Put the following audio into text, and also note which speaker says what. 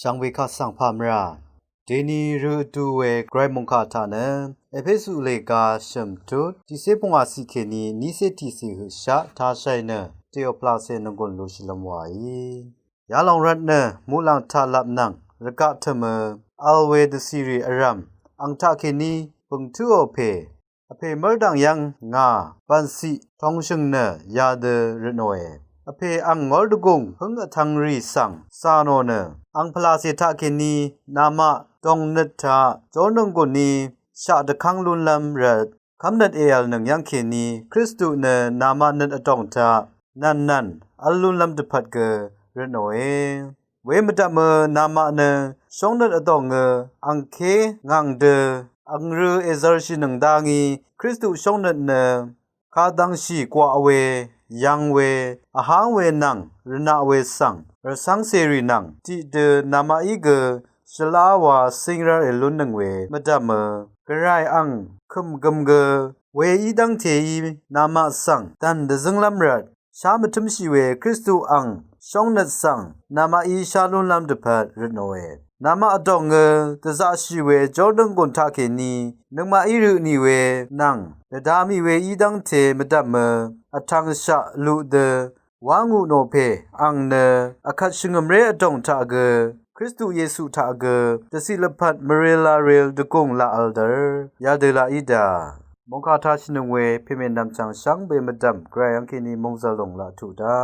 Speaker 1: ช่างวิเคราะห์สังพามราเดนีรูดูเวไกรมงคาทานะเอเพสุเลกาชัมตุที่เสพงอาสิเคนีนิเซติสิหุชะทาชัยนะเตโอพลาเซนงกลลุชลมวายยาลองรัตนะมูลังทาลับนังระกะทมอัลเวดซีรีอารัมอังทาเคนีปุงทูโอเพอเพเมดังยังงาปันสิทองชงนะยาเดรโนเออเพอังงอลดกงหงอทังรีสังซาโนเนอังพลาเซทาเคนีนามะตองนัทธาจอนงกุนีชาดคังลุนลัมรัดคำนัดเอลนังยังเคนีคริสตุเนนามะนัดอตองทานันอัลลุนลัมดพัดเกรโนเอเวมดามนามะเนชงนัดอตองเงอังเคงังเดอังรูเอซาร์ชินังดางีคริสตุชงนัดเนคาดังชีกว่าเวยังเวอาหางเวนังรนาเวสังรสังเสรีนังที่เดนามาอีเกชลาวาสิงราเอลุนนังเวมดามกระไรอังคุมกำเกเวอีดังเทอีนามาสังตันเดซึงลัมรัดชามทุมชีเวคริสตูอังชงนัดสังนามาอีชาลุนลัมเดพัดรโนเวนามาอดองเงตซาชีเวจอดังกุนทาเคนีนึงมาอีรุนีเวนังเดดามีเวอีดังเทมดัมอทังชะลุเดวางูโนเพอังเนอคัดชงมเรอดองทาเกคริสตุเยซูทาเกตสิลพัดมเรลาเรลดกงลาอัลเดอร์ยาเดลาอิดามงคาทาชนงเวพิเมนดำจังชังเบมดัมไกรยังเคนีมงซาลงลาทุดา